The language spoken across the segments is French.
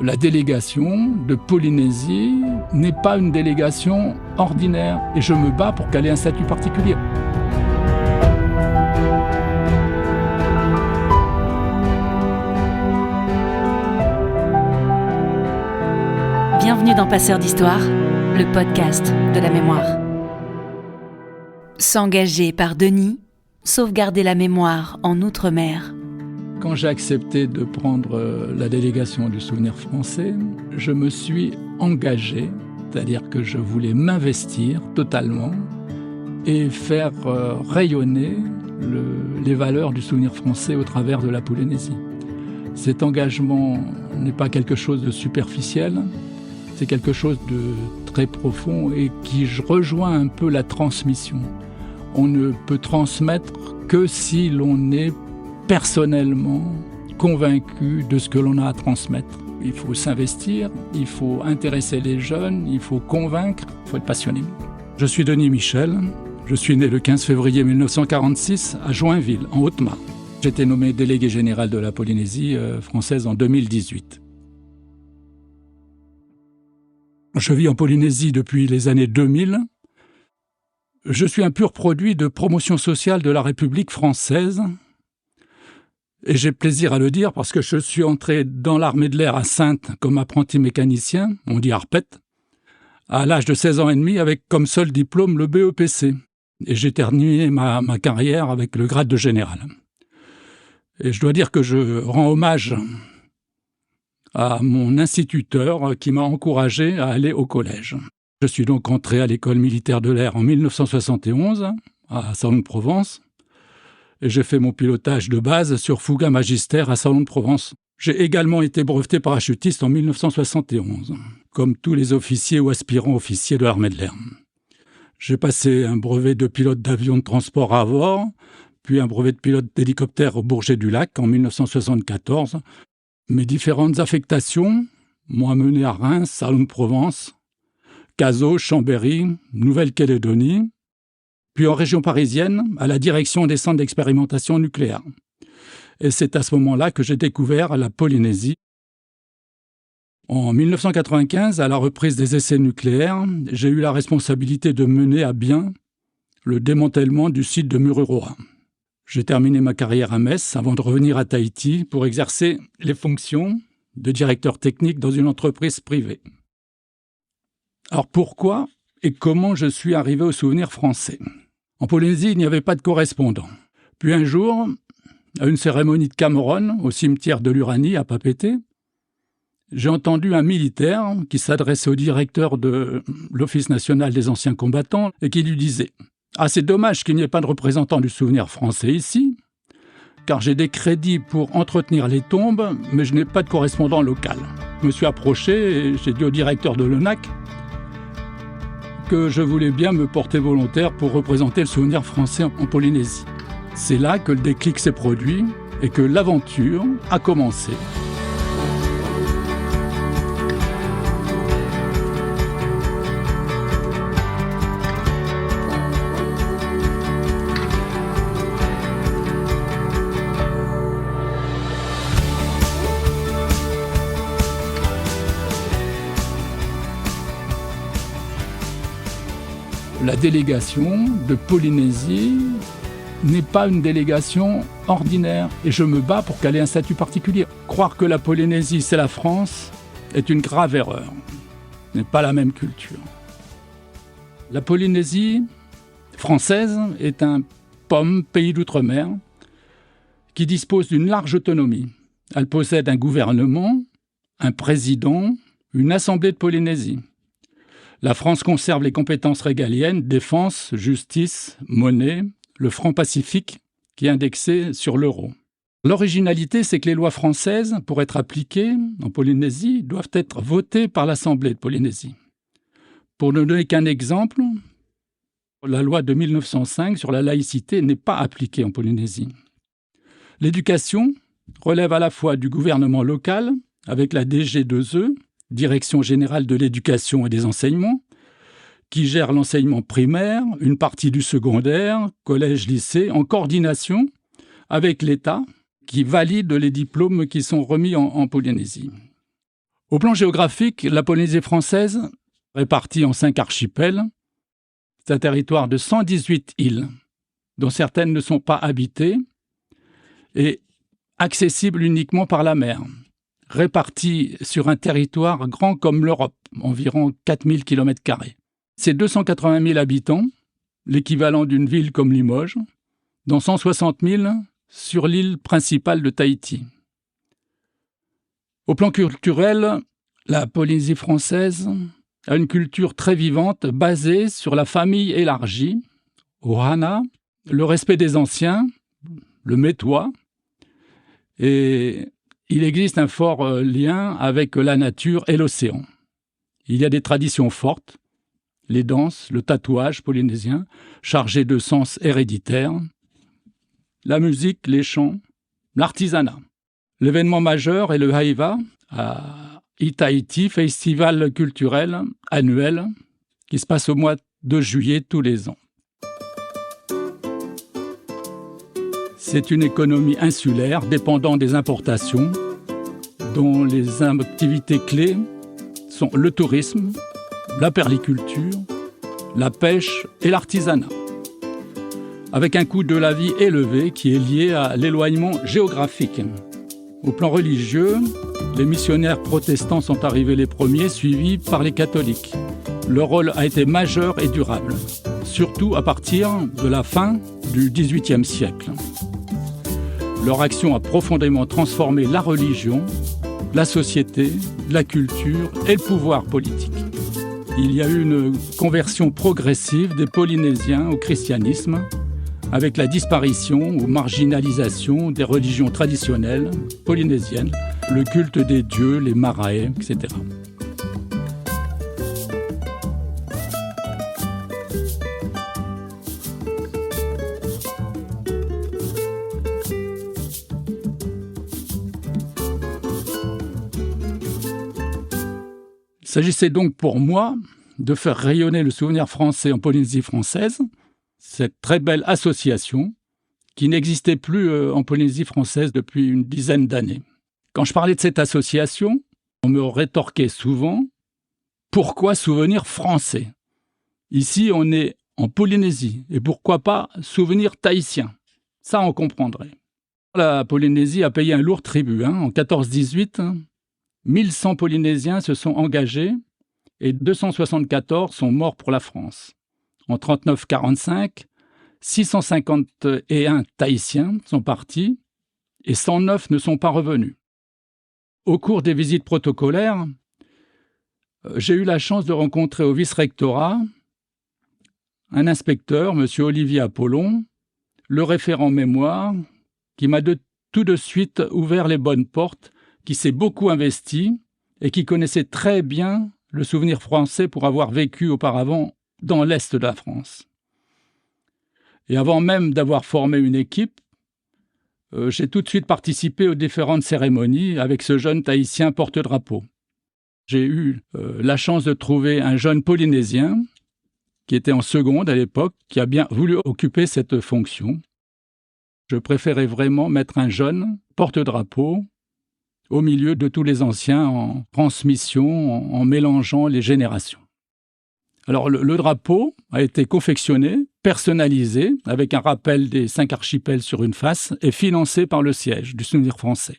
La délégation de Polynésie n'est pas une délégation ordinaire et je me bats pour qu'elle ait un statut particulier. Bienvenue dans Passeurs d'Histoire, le podcast de la mémoire. S'engager par Denis, sauvegarder la mémoire en Outre-mer. Quand j'ai accepté de prendre la délégation du Souvenir français, je me suis engagé, c'est-à-dire que je voulais m'investir totalement et faire rayonner les valeurs du Souvenir français au travers de la Polynésie. Cet engagement n'est pas quelque chose de superficiel, c'est quelque chose de très profond et qui rejoint un peu la transmission. On ne peut transmettre que si l'on est personnellement convaincu de ce que l'on a à transmettre. Il faut s'investir, il faut intéresser les jeunes, il faut convaincre, il faut être passionné. Je suis Denis Michel, je suis né le 15 février 1946 à Joinville, en Haute-Marne. J'ai été nommé délégué général de la Polynésie française en 2018. Je vis en Polynésie depuis les années 2000. Je suis un pur produit de promotion sociale de la République française. Et j'ai plaisir à le dire parce que je suis entré dans l'armée de l'air à Saintes comme apprenti mécanicien, on dit Arpette, à l'âge de 16 ans et demi avec comme seul diplôme le BEPC. Et j'ai terminé ma carrière avec le grade de général. Et je dois dire que je rends hommage à mon instituteur qui m'a encouragé à aller au collège. Je suis donc entré à l'école militaire de l'air en 1971 à Salon-de-Provence. Et j'ai fait mon pilotage de base sur Fouga Magister à Salon-de-Provence. J'ai également été breveté parachutiste en 1971, comme tous les officiers ou aspirants officiers de l'armée de l'air. J'ai passé un brevet de pilote d'avion de transport à Avord, puis un brevet de pilote d'hélicoptère au Bourget-du-Lac en 1974. Mes différentes affectations m'ont amené à Reims, Salon-de-Provence, Cazaux, Chambéry, Nouvelle-Calédonie, puis en région parisienne, à la direction des centres d'expérimentation nucléaire. Et c'est à ce moment-là que j'ai découvert la Polynésie. En 1995, à la reprise des essais nucléaires, j'ai eu la responsabilité de mener à bien le démantèlement du site de Mururoa. J'ai terminé ma carrière à Metz avant de revenir à Tahiti pour exercer les fonctions de directeur technique dans une entreprise privée. Alors pourquoi et comment je suis arrivé au Souvenir français? En Polynésie, il n'y avait pas de correspondant. Puis un jour, à une cérémonie de Cameron, au cimetière de l'Uranie, à Papeete, j'ai entendu un militaire qui s'adressait au directeur de l'Office national des anciens combattants et qui lui disait « Ah, c'est dommage qu'il n'y ait pas de représentant du Souvenir français ici, car j'ai des crédits pour entretenir les tombes, mais je n'ai pas de correspondant local. » Je me suis approché et j'ai dit au directeur de l'ONAC que je voulais bien me porter volontaire pour représenter le Souvenir français en Polynésie. C'est là que le déclic s'est produit et que l'aventure a commencé. La délégation de Polynésie n'est pas une délégation ordinaire et je me bats pour qu'elle ait un statut particulier. Croire que la Polynésie, c'est la France, est une grave erreur. Ce n'est pas la même culture. La Polynésie française est un pays d'outre-mer qui dispose d'une large autonomie. Elle possède un gouvernement, un président, une assemblée de Polynésie. La France conserve les compétences régaliennes, défense, justice, monnaie, le franc pacifique qui est indexé sur l'euro. L'originalité, c'est que les lois françaises, pour être appliquées en Polynésie, doivent être votées par l'Assemblée de Polynésie. Pour ne donner qu'un exemple, la loi de 1905 sur la laïcité n'est pas appliquée en Polynésie. L'éducation relève à la fois du gouvernement local, avec la DG2E, Direction générale de l'éducation et des enseignements, qui gère l'enseignement primaire, une partie du secondaire, collège, lycée, en coordination avec l'État, qui valide les diplômes qui sont remis en Polynésie. Au plan géographique, la Polynésie française, répartie en 5 archipels, c'est un territoire de 118 îles, dont certaines ne sont pas habitées et accessibles uniquement par la mer, réparties sur un territoire grand comme l'Europe, environ 4000 km². C'est 280 000 habitants, l'équivalent d'une ville comme Limoges, dont 160 000 sur l'île principale de Tahiti. Au plan culturel, la Polynésie française a une culture très vivante basée sur la famille élargie, Ohana, le respect des anciens, le métois, et il existe un fort lien avec la nature et l'océan. Il y a des traditions fortes, les danses, le tatouage polynésien, chargé de sens héréditaires, la musique, les chants, l'artisanat. L'événement majeur est le Haiva, à Tahiti, festival culturel annuel qui se passe au mois de juillet tous les ans. C'est une économie insulaire dépendant des importations, dont les activités clés sont le tourisme, la perliculture, la pêche et l'artisanat, avec un coût de la vie élevé qui est lié à l'éloignement géographique. Au plan religieux, les missionnaires protestants sont arrivés les premiers, suivis par les catholiques. Leur rôle a été majeur et durable, surtout à partir de la fin du XVIIIe siècle. Leur action a profondément transformé la religion, la société, la culture et le pouvoir politique. Il y a eu une conversion progressive des Polynésiens au christianisme, avec la disparition ou marginalisation des religions traditionnelles polynésiennes, le culte des dieux, les marae, etc. Il s'agissait donc pour moi de faire rayonner le souvenir français en Polynésie française, cette très belle association qui n'existait plus en Polynésie française depuis une dizaine d'années. Quand je parlais de cette association, on me rétorquait souvent « Pourquoi souvenir français ?» Ici, on est en Polynésie, et pourquoi pas souvenir tahitien? Ça, on comprendrait. La Polynésie a payé un lourd tribut. En 1418, 1100 Polynésiens se sont engagés et 274 sont morts pour la France. En 39-45, 651 Tahitiens sont partis et 109 ne sont pas revenus. Au cours des visites protocolaires, j'ai eu la chance de rencontrer au vice-rectorat un inspecteur, M. Olivier Apollon, le référent mémoire, qui m'a tout de suite ouvert les bonnes portes, qui s'est beaucoup investi et qui connaissait très bien le souvenir français pour avoir vécu auparavant dans l'Est de la France. Et avant même d'avoir formé une équipe, j'ai tout de suite participé aux différentes cérémonies avec ce jeune Tahitien porte-drapeau. J'ai eu la chance de trouver un jeune Polynésien qui était en seconde à l'époque, qui a bien voulu occuper cette fonction. Je préférais vraiment mettre un jeune porte-drapeau au milieu de tous les anciens en transmission, en mélangeant les générations. Alors le drapeau a été confectionné, personnalisé, avec un rappel des 5 archipels sur une face et financé par le siège du souvenir français.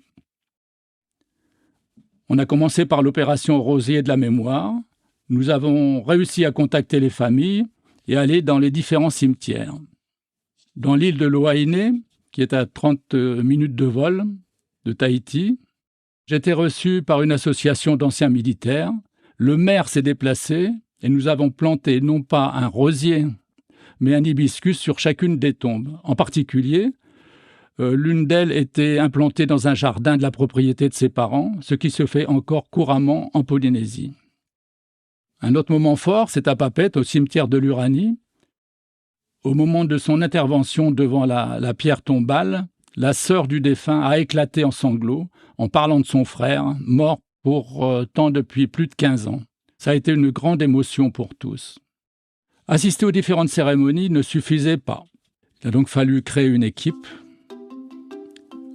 On a commencé par l'opération Rosier de la mémoire. Nous avons réussi à contacter les familles et aller dans les différents cimetières. Dans l'île de Loaïné, qui est à 30 minutes de vol de Tahiti, j'étais reçu par une association d'anciens militaires. Le maire s'est déplacé et nous avons planté non pas un rosier, mais un hibiscus sur chacune des tombes. En particulier, l'une d'elles était implantée dans un jardin de la propriété de ses parents, ce qui se fait encore couramment en Polynésie. Un autre moment fort, c'est à Papeete, au cimetière de l'Uranie. Au moment de son intervention devant la pierre tombale, la sœur du défunt a éclaté en sanglots en parlant de son frère, mort pourtant depuis plus de 15 ans. Ça a été une grande émotion pour tous. Assister aux différentes cérémonies ne suffisait pas. Il a donc fallu créer une équipe.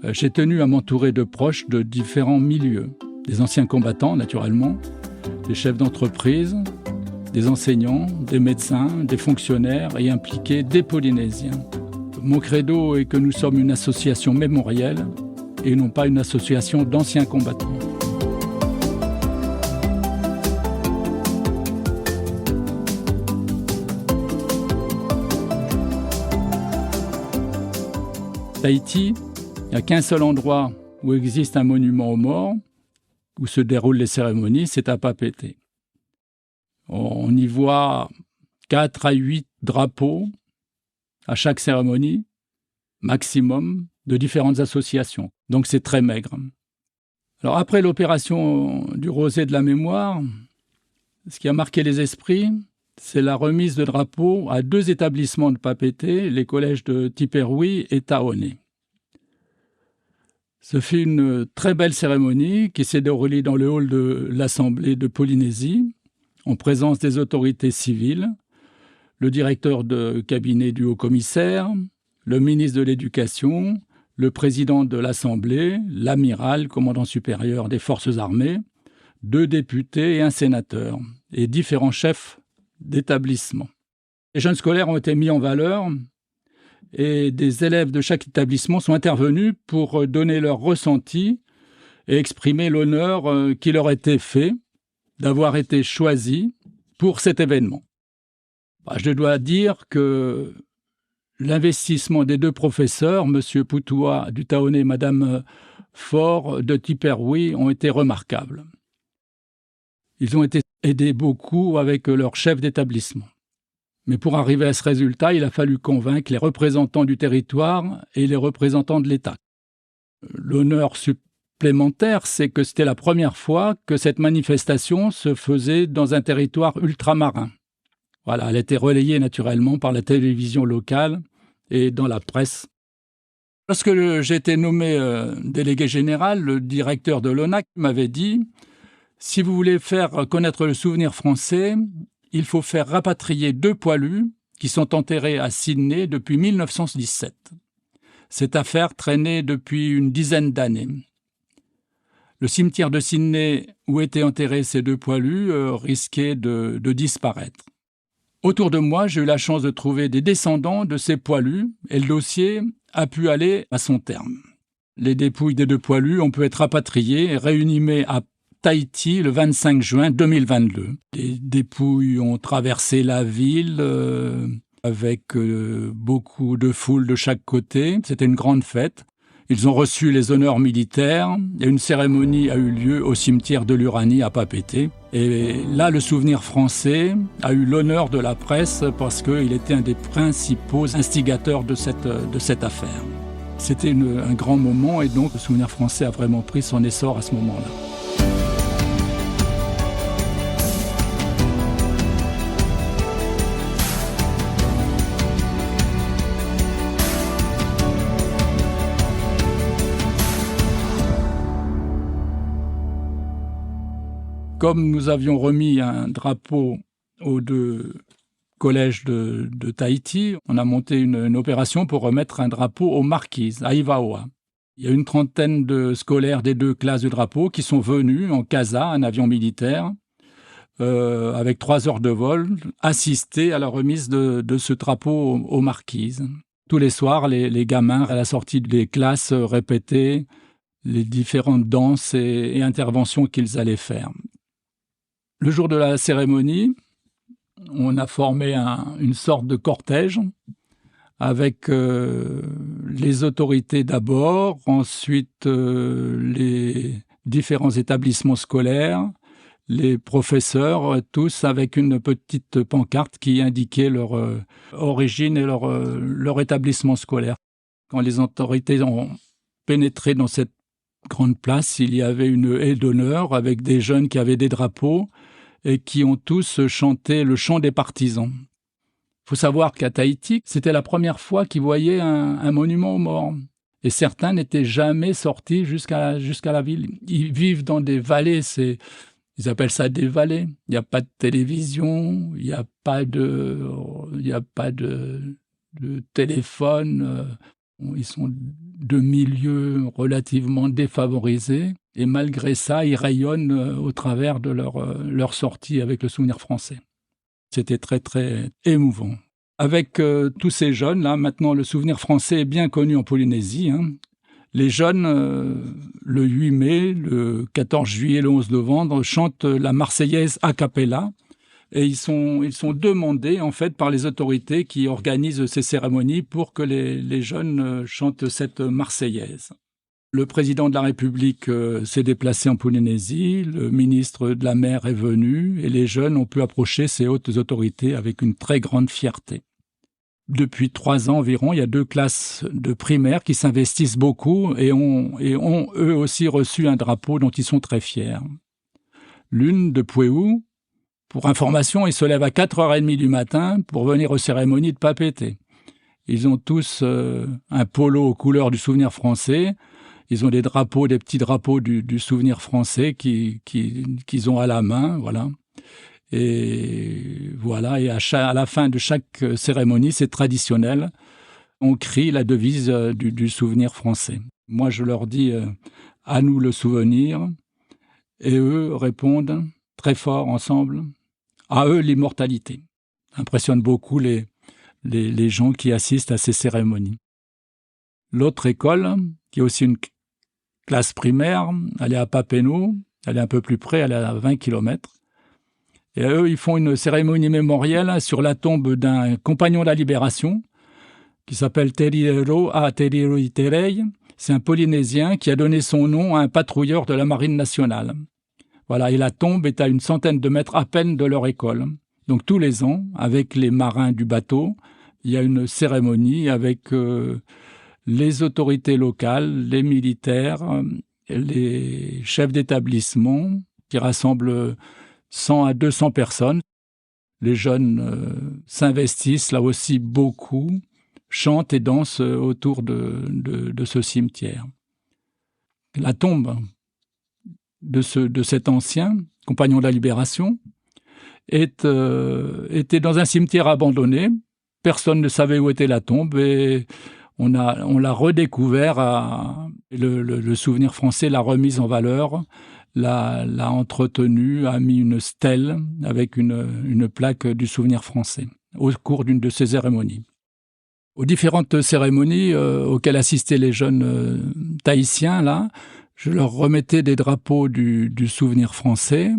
J'ai tenu à m'entourer de proches de différents milieux. des anciens combattants naturellement, des chefs d'entreprise, des enseignants, des médecins, des fonctionnaires et impliqués des Polynésiens. Mon credo est que nous sommes une association mémorielle et non pas une association d'anciens combattants. Tahiti, il n'y a qu'un seul endroit où existe un monument aux morts, où se déroulent les cérémonies, c'est à Papeete. On y voit 4 à 8 drapeaux à chaque cérémonie, maximum, de différentes associations. Donc c'est très maigre. Alors après l'opération du Rosé de la mémoire, ce qui a marqué les esprits, c'est la remise de drapeaux à 2 établissements de Papeete, les collèges de Tiperui et Taone. Ce fut une très belle cérémonie qui s'est déroulée dans le hall de l'Assemblée de Polynésie, en présence des autorités civiles, le directeur de cabinet du haut-commissaire, le ministre de l'Éducation, le président de l'Assemblée, l'amiral, commandant supérieur des forces armées, 2 députés et un sénateur, et différents chefs d'établissement. Les jeunes scolaires ont été mis en valeur et des élèves de chaque établissement sont intervenus pour donner leur ressenti et exprimer l'honneur qui leur était fait d'avoir été choisis pour cet événement. Je dois dire que l'investissement des 2 professeurs, M. Putua du Taone et Mme Faure de Tiperui, ont été remarquables. Ils ont été aidés beaucoup avec leur chef d'établissement. Mais pour arriver à ce résultat, il a fallu convaincre les représentants du territoire et les représentants de l'État. L'honneur supplémentaire, c'est que c'était la première fois que cette manifestation se faisait dans un territoire ultramarin. Voilà, elle a été relayée naturellement par la télévision locale et dans la presse. Lorsque j'ai été nommé délégué général, le directeur de l'ONAC m'avait dit « Si vous voulez faire connaître le souvenir français, il faut faire rapatrier 2 poilus qui sont enterrés à Sydney depuis 1917. Cette affaire traînait depuis une dizaine d'années. Le cimetière de Sydney où étaient enterrés ces 2 poilus risquait de disparaître. Autour de moi, j'ai eu la chance de trouver des descendants de ces poilus et le dossier a pu aller à son terme. Les dépouilles des 2 poilus ont pu être rapatriées et réinhumées à Tahiti le 25 juin 2022. Les dépouilles ont traversé la ville avec beaucoup de foule de chaque côté. C'était une grande fête. Ils ont reçu les honneurs militaires et une cérémonie a eu lieu au cimetière de l'Uranie à Papeete. Et là, le souvenir français a eu l'honneur de la presse parce qu'il était un des principaux instigateurs de cette affaire. C'était un grand moment et donc le souvenir français a vraiment pris son essor à ce moment-là. Comme nous avions remis un drapeau aux 2 collèges de Tahiti, on a monté une opération pour remettre un drapeau aux Marquises, à Ivaoa. Il y a une trentaine de scolaires des 2 classes de drapeau qui sont venus en CASA, un avion militaire, avec 3 heures de vol, assister à la remise de ce drapeau aux Marquises. Tous les soirs, les gamins, à la sortie des classes, répétaient les différentes danses et interventions qu'ils allaient faire. Le jour de la cérémonie, on a formé une sorte de cortège avec les autorités d'abord, ensuite les différents établissements scolaires, les professeurs, tous avec une petite pancarte qui indiquait leur origine et leur établissement scolaire. Quand les autorités ont pénétré dans cette grande place, il y avait une haie d'honneur avec des jeunes qui avaient des drapeaux et qui ont tous chanté le chant des partisans. Il faut savoir qu'à Tahiti, c'était la première fois qu'ils voyaient un monument aux morts. Et certains n'étaient jamais sortis jusqu'à la ville. Ils vivent dans des vallées, ils appellent ça des vallées. Il n'y a pas de télévision, il n'y a pas de téléphone. Ils sont de milieux relativement défavorisés. Et malgré ça, ils rayonnent au travers de leur sortie avec le Souvenir français. C'était très, très émouvant. Avec tous ces jeunes, là, maintenant, le Souvenir français est bien connu en Polynésie. Les jeunes, le 8 mai, le 14 juillet, le 11 novembre, chantent la Marseillaise a cappella. Et ils sont demandés, en fait, par les autorités qui organisent ces cérémonies pour que les jeunes chantent cette Marseillaise. Le président de la République s'est déplacé en Polynésie, le ministre de la Mer est venu et les jeunes ont pu approcher ces hautes autorités avec une très grande fierté. Depuis 3 ans environ, il y a 2 classes de primaire qui s'investissent beaucoup et ont eux aussi reçu un drapeau dont ils sont très fiers. L'une de Pouéou, pour information, ils se lèvent à 4h30 du matin pour venir aux cérémonies de Papeete. Ils ont tous un polo aux couleurs du Souvenir français. Ils ont des petits drapeaux du Souvenir français qu'ils ont à la main, voilà. Et voilà, et à la fin de chaque cérémonie, c'est traditionnel. On crie la devise du Souvenir français. Moi, je leur dis « à nous le souvenir », et eux répondent très fort ensemble « à eux l'immortalité ». Impressionne beaucoup les gens qui assistent à ces cérémonies. L'autre école, qui est aussi une classe primaire, elle est à Papineau, elle est un peu plus près, elle est à 20 km. Et eux, ils font une cérémonie mémorielle sur la tombe d'un compagnon de la Libération qui s'appelle Teriro A. Teriro Iterei. C'est un Polynésien qui a donné son nom à un patrouilleur de la Marine nationale. Voilà, et la tombe est à une centaine de mètres à peine de leur école. Donc tous les ans, avec les marins du bateau, il y a une cérémonie avec les autorités locales, les militaires, les chefs d'établissement qui rassemblent 100 à 200 personnes. Les jeunes s'investissent là aussi beaucoup, chantent et dansent autour de ce cimetière. La tombe de cet ancien compagnon de la Libération était dans un cimetière abandonné. Personne ne savait où était la tombe et on l'a redécouvert. Le Souvenir français l'a remise en valeur, l'a entretenue, a mis une stèle avec une plaque du Souvenir français au cours d'une de ces cérémonies. Aux différentes cérémonies auxquelles assistaient les jeunes tahitiens, là, je leur remettais des drapeaux du Souvenir français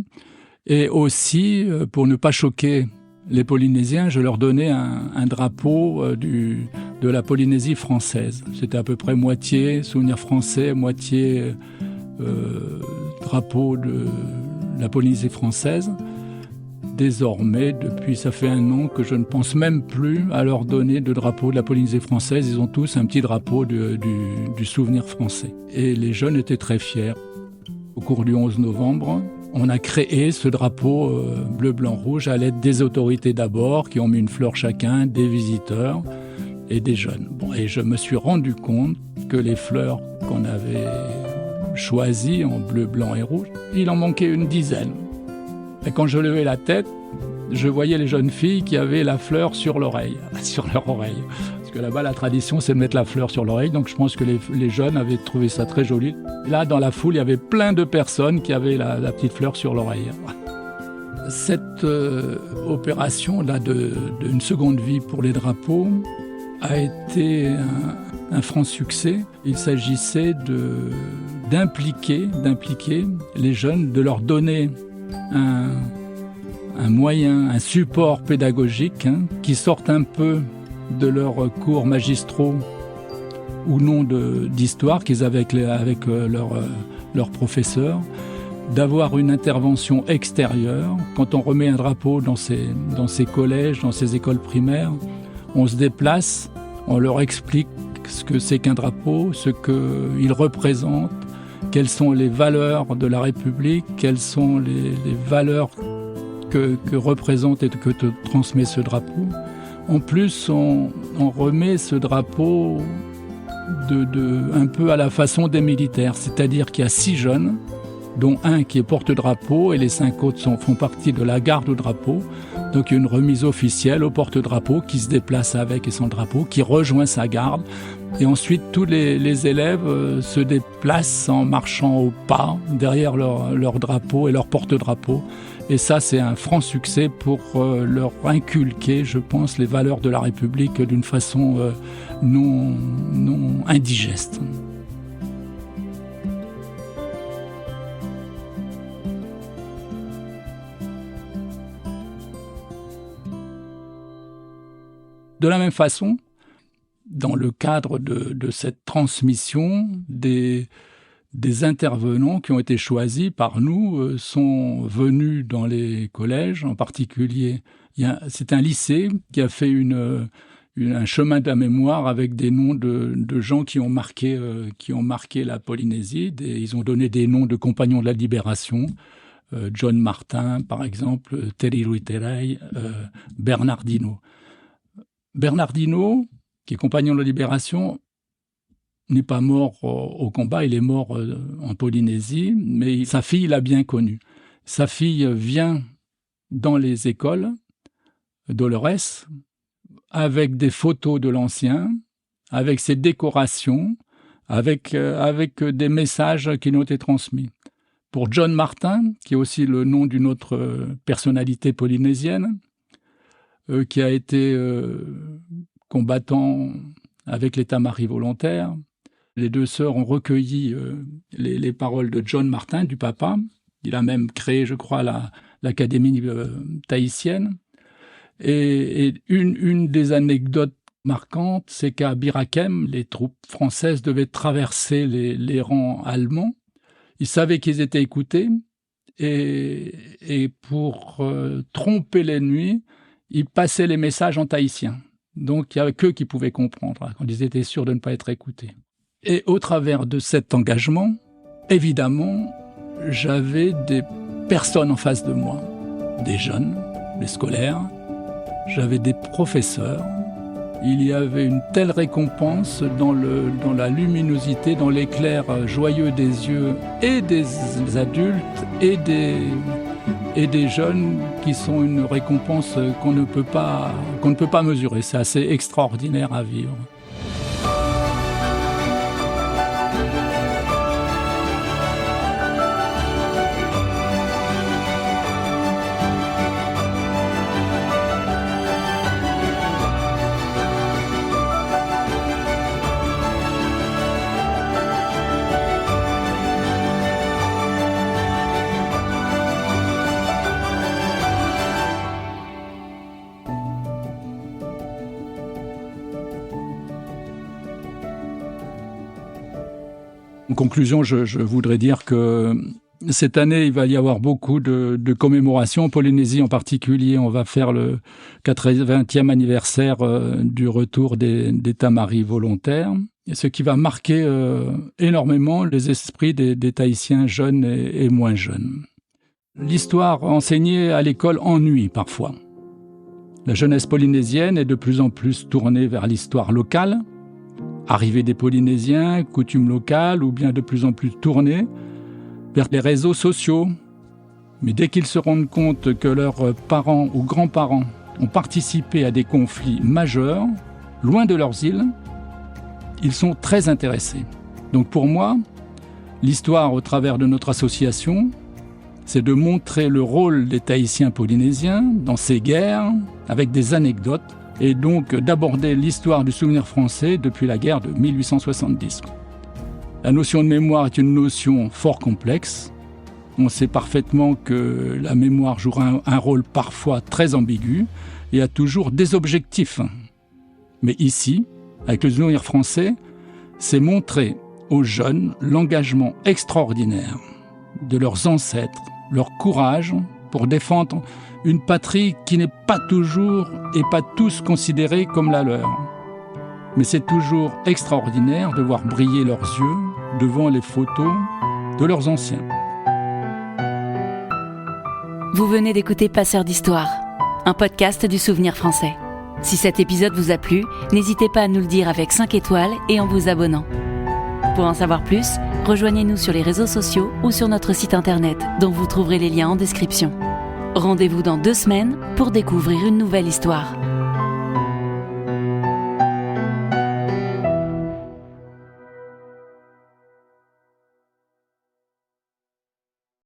et aussi, pour ne pas choquer les Polynésiens, je leur donnais un drapeau de la Polynésie française. C'était à peu près moitié Souvenir français, moitié drapeau de la Polynésie française. Désormais, depuis ça fait 1 an que je ne pense même plus à leur donner de drapeau de la Polynésie française. Ils ont tous un petit drapeau du Souvenir français. Et les jeunes étaient très fiers. Au cours du 11 novembre, on a créé ce drapeau bleu, blanc, rouge à l'aide des autorités d'abord, qui ont mis une fleur chacun, des visiteurs et des jeunes. Bon, et je me suis rendu compte que les fleurs qu'on avait choisies en bleu, blanc et rouge, il en manquait une dizaine. Et quand je levais la tête, je voyais les jeunes filles qui avaient la fleur sur l'oreille, sur leur oreille. Parce que là-bas, la tradition, c'est de mettre la fleur sur l'oreille. Donc je pense que les jeunes avaient trouvé ça très joli. Et là, dans la foule, il y avait plein de personnes qui avaient la petite fleur sur l'oreille. Cette opération-là d'une seconde vie pour les drapeaux a été un franc succès. Il s'agissait d'impliquer les jeunes, de leur donner un moyen, un support pédagogique qui sorte un peu de leurs cours magistraux ou non d'histoire qu'ils avaient avec leurs professeurs, d'avoir une intervention extérieure. Quand on remet un drapeau dans ces collèges, dans ces écoles primaires, on se déplace, on leur explique ce que c'est qu'un drapeau, ce qu'il représente, quelles sont les valeurs de la République, quelles sont les valeurs que représente et que te transmet ce drapeau. En plus, on remet ce drapeau un peu à la façon des militaires, c'est-à-dire qu'il y a 6 jeunes dont un qui est porte-drapeau et les 5 autres font partie de la garde au drapeau. Donc il y a une remise officielle au porte-drapeau qui se déplace avec et sans drapeau, qui rejoint sa garde. Et ensuite, tous les élèves se déplacent en marchant au pas derrière leur drapeau et leur porte-drapeau. Et ça, c'est un franc succès pour leur inculquer, je pense, les valeurs de la République d'une façon non indigeste. De la même façon, dans le cadre de cette transmission, des intervenants qui ont été choisis par nous sont venus dans les collèges. En particulier, c'est un lycée qui a fait un chemin de la mémoire avec des noms de gens qui ont marqué la Polynésie. Ils ont donné des noms de compagnons de la libération. John Martin, par exemple, Teriru Terei, Bernardino. Bernardino, qui est compagnon de la libération, n'est pas mort au combat, il est mort en Polynésie, mais sa fille l'a bien connu. Sa fille vient dans les écoles, Dolores, avec des photos de l'ancien, avec ses décorations, avec des messages qui nous ont été transmis. Pour John Martin, qui est aussi le nom d'une autre personnalité polynésienne, qui a été combattant avec l'état-major volontaire. Les 2 sœurs ont recueilli les paroles de John Martin, du papa. Il a même créé, je crois, l'académie tahitienne. Et une des anecdotes marquantes, c'est qu'à Birakem, les troupes françaises devaient traverser les rangs allemands. Ils savaient qu'ils étaient écoutés. Et pour tromper l'ennemi, ils passaient les messages en tahitien. Donc, il n'y avait qu'eux qui pouvaient comprendre, quand ils étaient sûrs de ne pas être écoutés. Et au travers de cet engagement, évidemment, j'avais des personnes en face de moi, des jeunes, des scolaires, j'avais des professeurs. Il y avait une telle récompense dans la luminosité, dans l'éclair joyeux des yeux et des adultes et des jeunes qui sont une récompense qu'on ne peut pas mesurer. C'est assez extraordinaire à vivre. En conclusion, je voudrais dire que cette année, il va y avoir beaucoup de commémorations. En Polynésie en particulier, on va faire le 80e anniversaire du retour des tamari volontaires, et ce qui va marquer énormément les esprits des Tahitiens jeunes et moins jeunes. L'histoire enseignée à l'école ennuie parfois. La jeunesse polynésienne est de plus en plus tournée vers l'histoire locale, arrivée des Polynésiens, coutumes locales, ou bien de plus en plus tournée vers les réseaux sociaux. Mais dès qu'ils se rendent compte que leurs parents ou grands-parents ont participé à des conflits majeurs, loin de leurs îles, ils sont très intéressés. Donc pour moi, l'histoire au travers de notre association, c'est de montrer le rôle des Tahitiens polynésiens dans ces guerres, avec des anecdotes, et donc d'aborder l'histoire du souvenir français depuis la guerre de 1870. La notion de mémoire est une notion fort complexe. On sait parfaitement que la mémoire jouera un rôle parfois très ambigu et a toujours des objectifs. Mais ici, avec le souvenir français, c'est montrer aux jeunes l'engagement extraordinaire de leurs ancêtres, leur courage pour défendre une patrie qui n'est pas toujours et pas tous considérée comme la leur. Mais c'est toujours extraordinaire de voir briller leurs yeux devant les photos de leurs anciens. Vous venez d'écouter Passeurs d'Histoire, un podcast du Souvenir français. Si cet épisode vous a plu, n'hésitez pas à nous le dire avec 5 étoiles et en vous abonnant. Pour en savoir plus, Rejoignez-nous sur les réseaux sociaux ou sur notre site internet dont vous trouverez les liens en description. Rendez-vous dans 2 semaines pour découvrir une nouvelle histoire.